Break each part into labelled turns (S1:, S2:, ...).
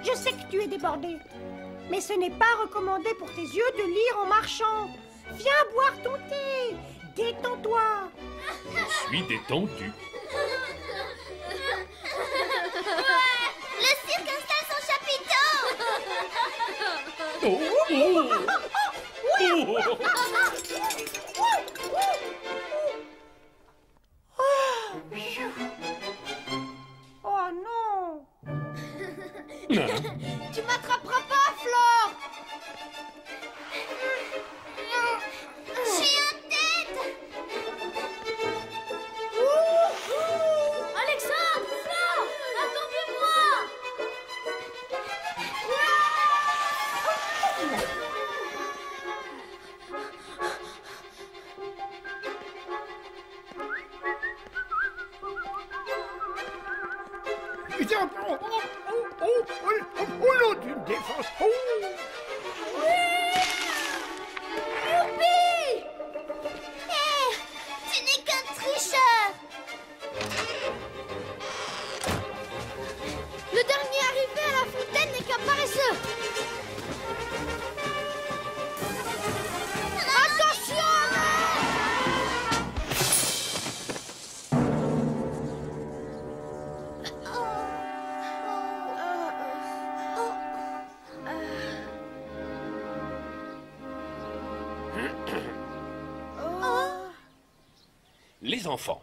S1: Je sais que tu es débordé. Mais ce n'est pas recommandé pour tes yeux de lire en marchant. Viens boire ton thé. Détends-toi.
S2: Je suis détendu.
S3: Le cirque installe son chapiteau.
S2: Oh, oh. Oh.
S1: Oh non.
S2: Ah.
S1: Tu m'attraperas pas, Flore.
S3: Je suis en tête.
S4: Alexandre, Flore, attendez-moi.
S5: Oh non, tu me défonces.
S3: Youpi! Hé, tu n'es qu'un tricheur.
S4: Le dernier arrivé à la fontaine n'est qu'un paresseux.
S2: Les enfants,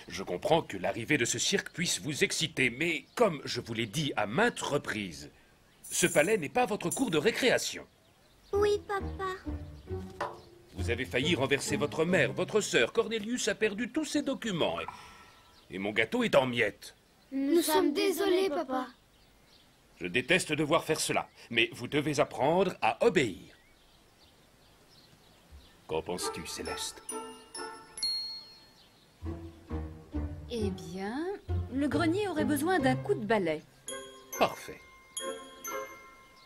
S2: je comprends que l'arrivée de ce cirque puisse vous exciter, mais comme je vous l'ai dit à maintes reprises, ce palais n'est pas votre cour de récréation.
S3: Oui, papa.
S2: Vous avez failli renverser votre mère, votre sœur. Cornelius a perdu tous ses documents. Et mon gâteau est en miettes.
S4: Nous sommes désolés, papa.
S2: Je déteste devoir faire cela, mais vous devez apprendre à obéir. Qu'en penses-tu, Céleste?
S6: Eh bien, le grenier aurait besoin d'un coup de balai.
S2: Parfait.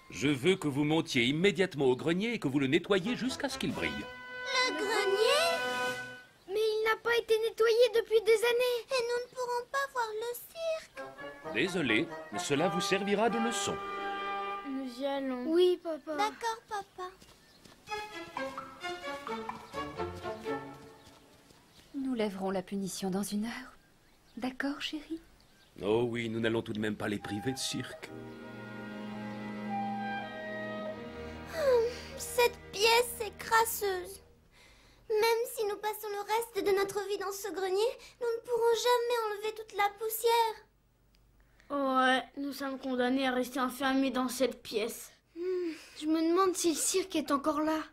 S2: Je veux que vous montiez immédiatement au grenier et que vous le nettoyiez jusqu'à ce qu'il brille.
S3: Le grenier?
S4: Mais il n'a pas été nettoyé depuis des années.
S3: Et nous ne pourrons pas voir le cirque.
S2: Désolé, mais cela vous servira de leçon.
S4: Nous y allons. Oui, papa.
S3: D'accord, papa.
S6: Nous lèverons la punition dans 1 heure. D'accord, chérie?
S2: Oh oui, nous n'allons tout de même pas les priver de cirque.
S3: Cette pièce est crasseuse. Même si nous passons le reste de notre vie dans ce grenier, nous ne pourrons jamais enlever toute la poussière.
S4: Ouais, nous sommes condamnés à rester enfermés dans cette pièce. Je me demande si le cirque est encore là.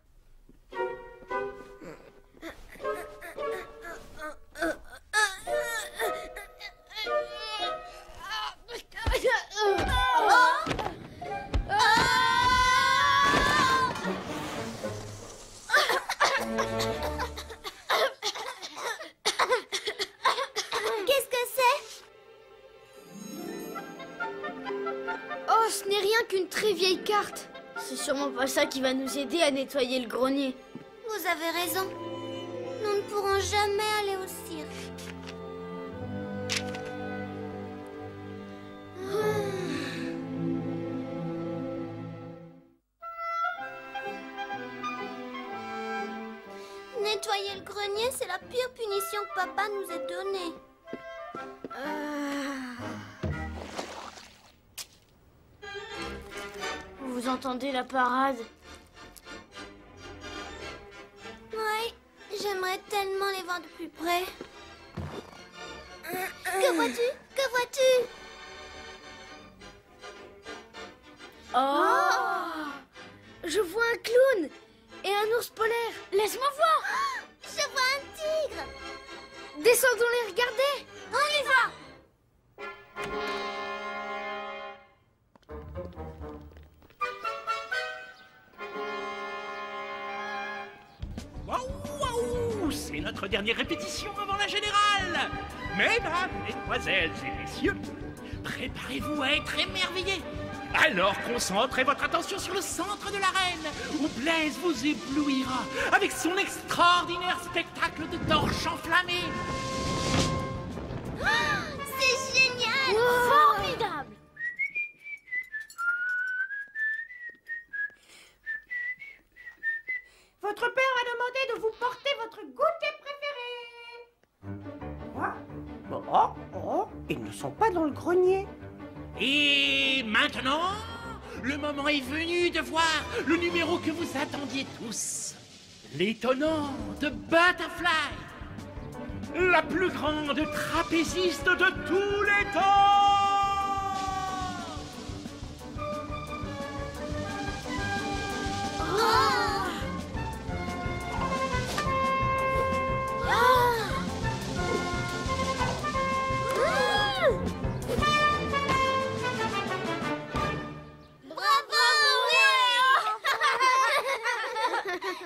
S3: Qu'est-ce que c'est?
S4: Oh, ce n'est rien qu'une très vieille carte. C'est sûrement pas ça qui va nous aider à nettoyer le grenier.
S3: Vous avez raison. Nous ne pourrons jamais aller au cirque. Nettoyer le grenier, c'est la pire punition que papa nous ait donnée.
S4: Vous entendez la parade?
S3: Oui, j'aimerais tellement les voir de plus près. Que vois-tu? Que vois-tu?
S4: Oh! Je vois un clown et un ours polaire. Laisse-moi voir.
S3: Je vois un tigre.
S4: Descendons les regarder.
S3: On y va.
S5: Waouh, waouh, c'est notre dernière répétition avant la générale. Mesdames, mesdemoiselles et messieurs, préparez-vous à être émerveillés. Alors concentrez votre attention sur le centre de l'arène, où Blaise vous éblouira avec son extraordinaire spectacle de torches enflammées.
S3: C'est génial.
S4: Formidable.
S1: votre père m'a demandé de vous porter votre goûter préféré. Quoi? Oh, ils ne sont pas dans le grenier.
S5: Et maintenant, le moment est venu de voir le numéro que vous attendiez tous. L'étonnante Butterfly, la plus grande trapéziste de tous les temps.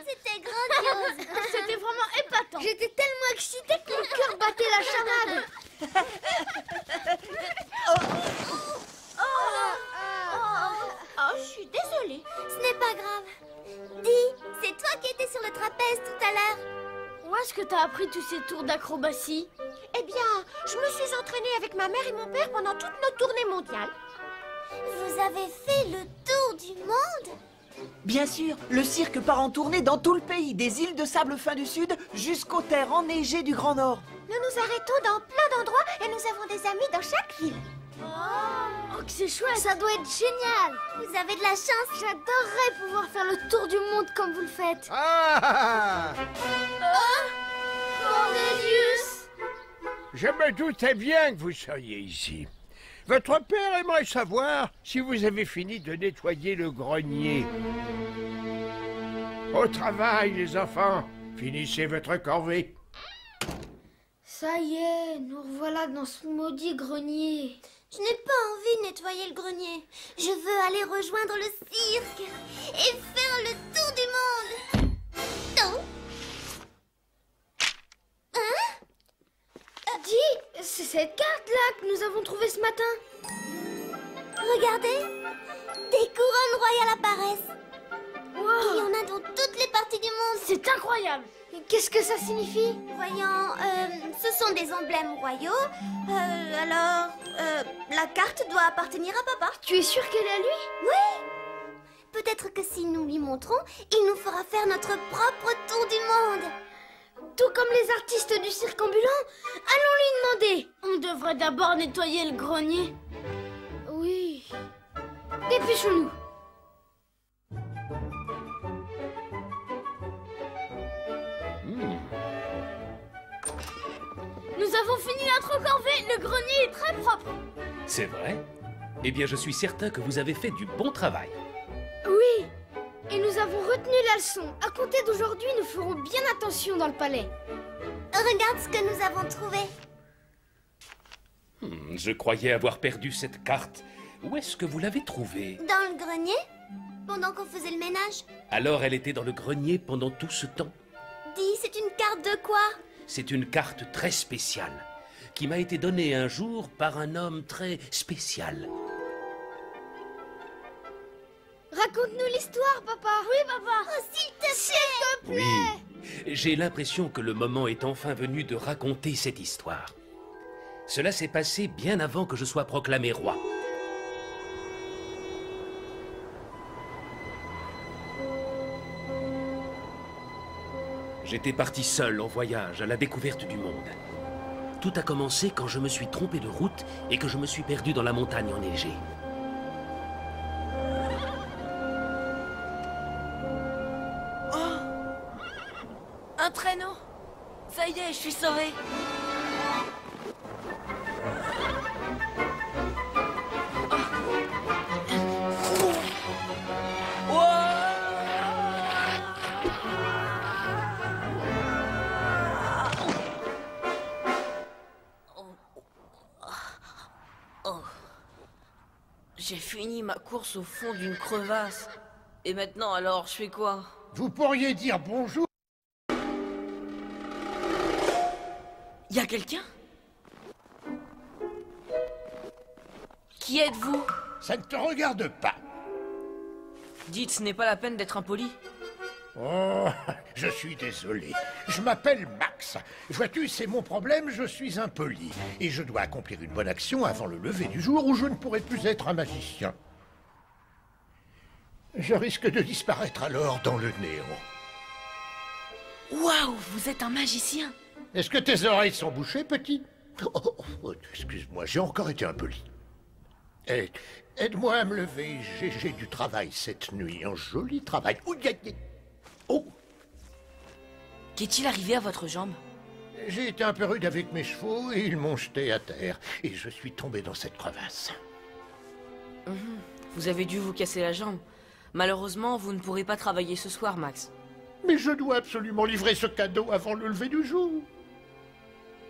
S3: C'était grandiose.
S4: C'était vraiment épatant. J'étais tellement excitée que mon cœur battait la chamade.
S3: Oh, je suis désolée. Ce n'est pas grave. Dis, c'est toi qui étais sur le trapèze tout à l'heure.
S4: Où est-ce que t'as appris tous ces tours d'acrobatie?
S1: Eh bien, je me suis entraînée avec ma mère et mon père pendant toute notre tournée mondiale.
S3: Vous avez fait le tour du monde?
S7: Bien sûr, le cirque part en tournée dans tout le pays, des îles de sable fin du sud jusqu'aux terres enneigées du Grand Nord.
S3: Nous nous arrêtons dans plein d'endroits et nous avons des amis dans chaque ville.
S4: Oh, que c'est chouette. Ça doit être génial.
S3: Vous avez de la chance.
S4: J'adorerais pouvoir faire le tour du monde comme vous le faites.
S3: Cornelius!
S8: Je me doutais bien que vous seriez ici. Votre père aimerait savoir si vous avez fini de nettoyer le grenier. Au travail, les enfants. Finissez votre corvée.
S4: Ça y est, nous revoilà dans ce maudit grenier.
S3: Je n'ai pas envie de nettoyer le grenier. Je veux aller rejoindre le cirque et faire le tour du monde. Non.
S4: Dis, c'est cette carte-là que nous avons trouvée ce matin.
S3: Regardez, des couronnes royales apparaissent.
S4: Wow.
S3: Il y en a dans toutes les parties du monde.
S4: C'est incroyable. Qu'est-ce que ça signifie?
S3: Voyons, ce sont des emblèmes royaux. La carte doit appartenir à papa.
S4: Tu es sûr qu'elle est à lui?
S3: Oui. Peut-être que si nous lui montrons, il nous fera faire notre propre tour du monde.
S4: Tout comme les artistes du cirque ambulant, allons lui demander. On devrait d'abord nettoyer le grenier. Oui. Dépêchons-nous. Nous avons fini notre corvée. Le grenier est très propre.
S2: C'est vrai? Eh bien, je suis certain que vous avez fait du bon travail.
S4: Oui. Et nous avons retenu la leçon. À compter d'aujourd'hui, nous ferons bien attention dans le palais.
S3: Regarde ce que nous avons trouvé.
S2: Je croyais avoir perdu cette carte. Où est-ce que vous l'avez trouvée?
S3: Dans le grenier, pendant qu'on faisait le ménage.
S2: Alors elle était dans le grenier pendant tout ce temps?
S3: Dis, c'est une carte de quoi?
S2: C'est une carte très spéciale, qui m'a été donnée un jour par un homme très spécial.
S4: Raconte-nous l'histoire, papa. Oui, papa.
S3: Oh, s'il te plaît.
S2: Oui, j'ai l'impression que le moment est enfin venu de raconter cette histoire. Cela s'est passé bien avant que je sois proclamé roi. J'étais parti seul en voyage à la découverte du monde. Tout a commencé quand je me suis trompé de route et que je me suis perdu dans la montagne enneigée.
S7: Un traîneau! Ça y est, je suis sauvé!
S9: J'ai fini ma course au fond d'une crevasse. Et maintenant, alors, je fais quoi?
S8: Vous pourriez dire bonjour.
S9: Y a quelqu'un? Qui êtes-vous?
S8: Ça ne te regarde pas.
S9: Dites, ce n'est pas la peine d'être impoli.
S8: Oh, je suis désolé. Je m'appelle Max. Vois-tu, c'est mon problème, je suis impoli. Et je dois accomplir une bonne action avant le lever du jour où je ne pourrai plus être un magicien. Je risque de disparaître alors dans le néant.
S9: Waouh, vous êtes un magicien.
S8: Est-ce que tes oreilles sont bouchées, petit? Excuse-moi, j'ai encore été impoli. Aide-moi à me lever, j'ai du travail cette nuit, un joli travail. Oh,
S9: Qu'est-il arrivé à votre jambe?
S8: j'ai été un peu rude avec mes chevaux et ils m'ont jeté à terre. Et je suis tombé dans cette crevasse.
S9: Vous avez dû vous casser la jambe. Malheureusement, vous ne pourrez pas travailler ce soir, Max.
S8: Mais je dois absolument livrer ce cadeau avant le lever du jour.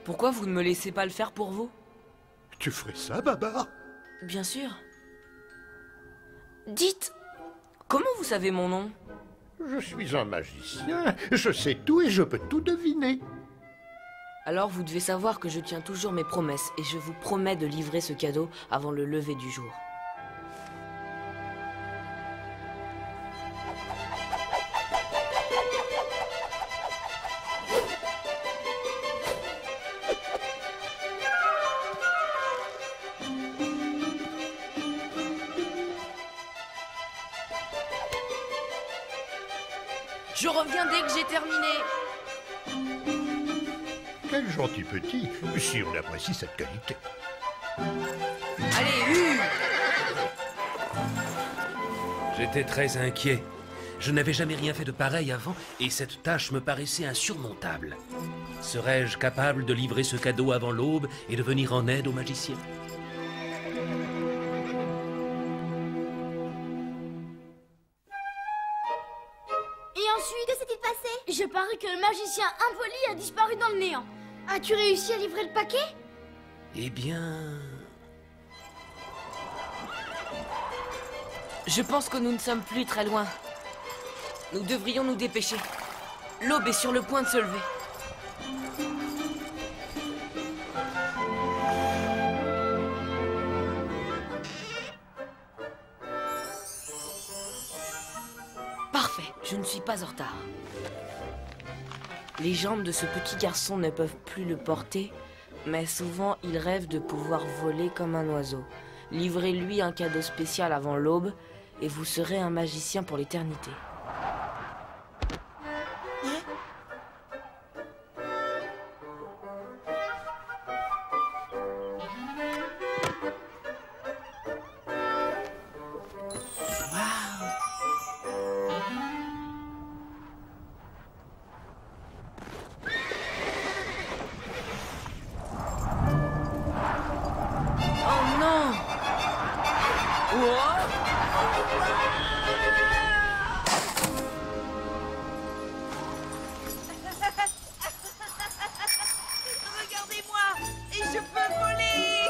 S9: Pourquoi vous ne me laissez pas le faire pour vous?
S8: Tu ferais ça, Babar?
S9: Bien sûr. Dites, comment vous savez mon nom?
S8: Je suis un magicien, je sais tout et je peux tout deviner.
S9: Alors vous devez savoir que je tiens toujours mes promesses et je vous promets de livrer ce cadeau avant le lever du jour. Je reviens dès que j'ai terminé.
S8: Quel gentil petit, si on apprécie cette qualité.
S9: Allez,
S2: J'étais très inquiet. Je n'avais jamais rien fait de pareil avant et cette tâche me paraissait insurmontable. Serais-je capable de livrer ce cadeau avant l'aube et de venir en aide aux magiciens?
S4: Et ensuite,
S3: Que s'est-il passé?
S4: je parie que le magicien impoli a disparu dans le néant. As-tu réussi à livrer le paquet?
S2: Eh bien...
S9: je pense que nous ne sommes plus très loin. Nous devrions nous dépêcher. L'aube est sur le point de se lever. Parfait, je ne suis pas en retard. Les jambes de ce petit garçon ne peuvent plus le porter, mais souvent il rêve de pouvoir voler comme un oiseau. Livrez-lui un cadeau spécial avant l'aube et vous serez un magicien pour l'éternité. Oh non!
S10: Regardez-moi, et je peux voler.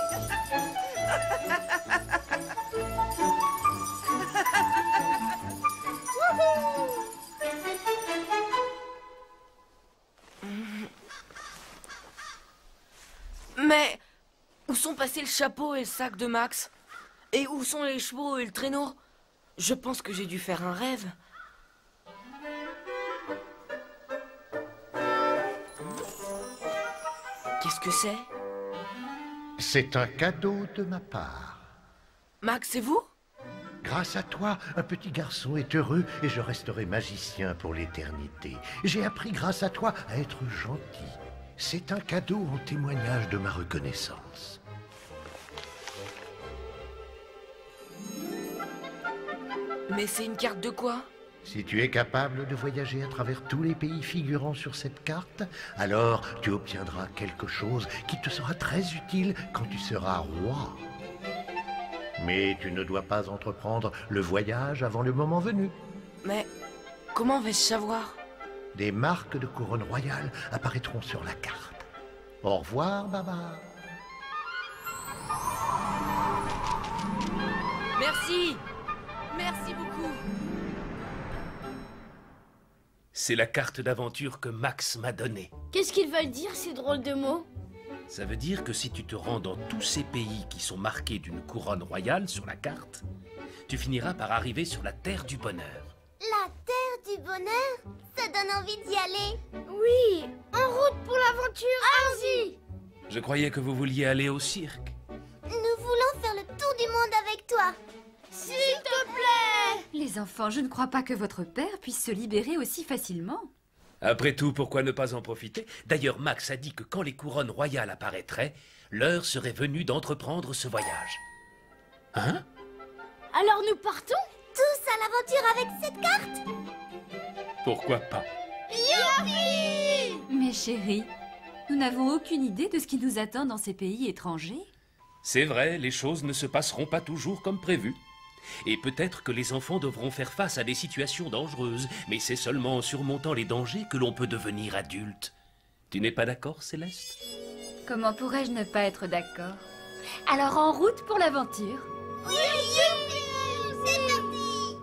S9: Mais où sont passés le chapeau et le sac de Max? Et où sont les chevaux et le traîneau? Je pense que j'ai dû faire un rêve. Qu'est-ce que c'est?
S8: C'est un cadeau de ma part.
S9: Max, c'est vous?
S8: Grâce à toi, un petit garçon est heureux et je resterai magicien pour l'éternité. J'ai appris grâce à toi à être gentil. C'est un cadeau en témoignage de ma reconnaissance.
S9: Mais c'est une carte de quoi?
S8: Si tu es capable de voyager à travers tous les pays figurant sur cette carte, alors tu obtiendras quelque chose qui te sera très utile quand tu seras roi. Mais tu ne dois pas entreprendre le voyage avant le moment venu.
S9: Mais comment vais-je savoir?
S8: Des marques de couronne royale apparaîtront sur la carte. Au revoir, Babar.
S9: Merci! Merci beaucoup!
S2: C'est la carte d'aventure que Max m'a donnée.
S4: Qu'est-ce qu'ils veulent dire, ces drôles de mots?
S2: Ça veut dire que si tu te rends dans tous ces pays qui sont marqués d'une couronne royale sur la carte, tu finiras par arriver sur la terre du bonheur.
S3: La terre du bonheur? Ça donne envie d'y aller.
S4: Oui, en route pour l'aventure, allons-y!
S2: Je croyais que vous vouliez aller au cirque.
S3: Nous voulons faire le tour du monde avec toi.
S4: S'il te plaît!
S6: Les enfants, je ne crois pas que votre père puisse se libérer aussi facilement.
S2: Après tout, pourquoi ne pas en profiter? D'ailleurs, Max a dit que quand les couronnes royales apparaîtraient, l'heure serait venue d'entreprendre ce voyage. Hein?
S4: Alors nous partons?
S3: Tous à l'aventure avec cette carte?
S2: Pourquoi pas?
S4: Youpi!
S6: Mes chéris, nous n'avons aucune idée de ce qui nous attend dans ces pays étrangers.
S2: C'est vrai, les choses ne se passeront pas toujours comme prévu. Et peut-être que les enfants devront faire face à des situations dangereuses, mais c'est seulement en surmontant les dangers que l'on peut devenir adulte. Tu n'es pas d'accord, Céleste?
S6: Comment pourrais-je ne pas être d'accord? Alors en route pour l'aventure.
S3: Oui, youpi! C'est parti!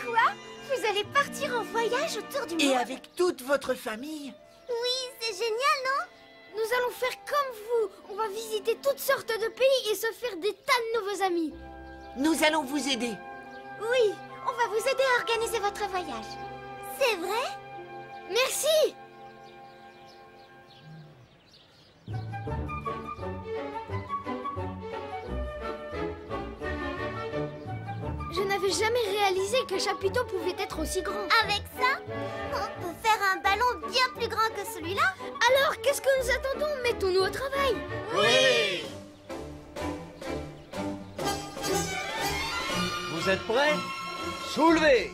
S4: Quoi? Vous allez partir en voyage autour du monde?
S7: Et avec toute votre famille?
S3: Oui, c'est génial, non?
S4: Nous allons faire comme vous. On va visiter toutes sortes de pays et se faire des tas de nouveaux amis.
S7: Nous allons vous aider.
S3: Oui, on va vous aider à organiser votre voyage. C'est vrai?
S4: Merci! Je n'avais jamais réalisé qu'un chapiteau pouvait être aussi grand.
S3: Avec ça, on peut faire un ballon bien plus grand que celui-là.
S4: Alors, qu'est-ce que nous attendons? Mettons-nous au travail.
S11: Oui! Vous êtes prêts? Soulevez!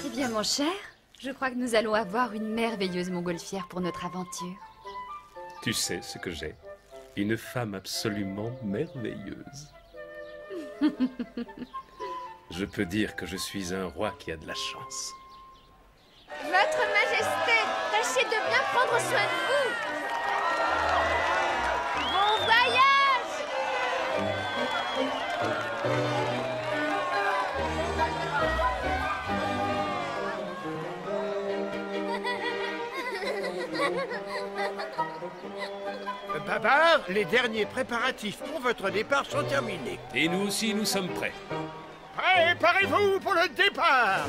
S6: Eh bien, mon cher, je crois que nous allons avoir une merveilleuse montgolfière pour notre aventure.
S2: Tu sais ce que j'ai. Une femme absolument merveilleuse. Je peux dire que je suis un roi qui a de la chance.
S4: Votre Majesté, tâchez de bien prendre soin de vous. Bon voyage!
S8: Babar, les derniers préparatifs pour votre départ sont terminés.
S2: Et nous aussi, nous sommes prêts.
S8: Préparez-vous pour le départ!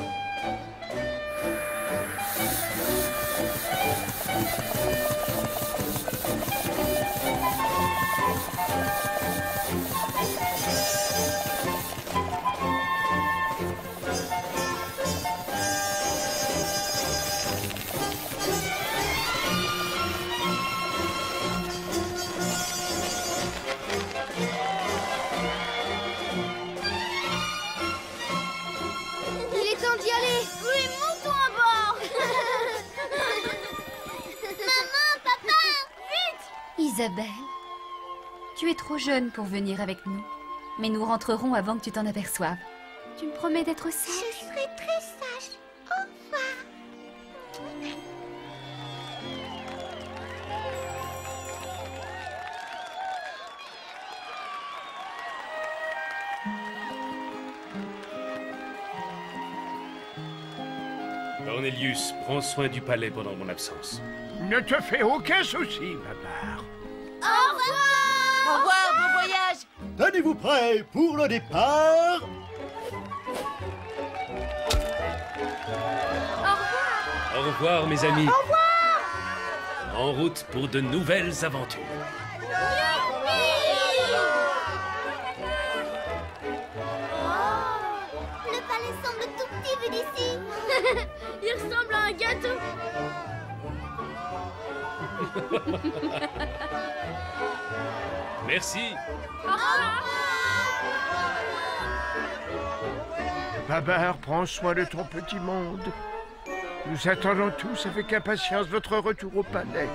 S4: Il est temps d'y aller. Oui, montons à bord.
S3: Maman, papa, vite!
S6: Isabelle, tu es trop jeune pour venir avec nous. Mais nous rentrerons avant que tu t'en aperçoives. Tu me promets d'être sage?
S3: Je serai très sage. Au revoir.
S2: Cornelius, prends soin du palais pendant mon absence.
S8: Ne te fais aucun souci, Babar.
S3: Au revoir!
S7: Au revoir, bon voyage!
S11: Tenez-vous prêts pour le départ?
S2: Au revoir, mes amis. Au revoir! En route pour de nouvelles aventures.
S3: Le palais semble tout petit vu d'ici.
S4: Il ressemble à un gâteau.
S2: Merci.
S8: Babar, prends soin de ton petit monde. Nous attendons tous avec impatience votre retour au palais.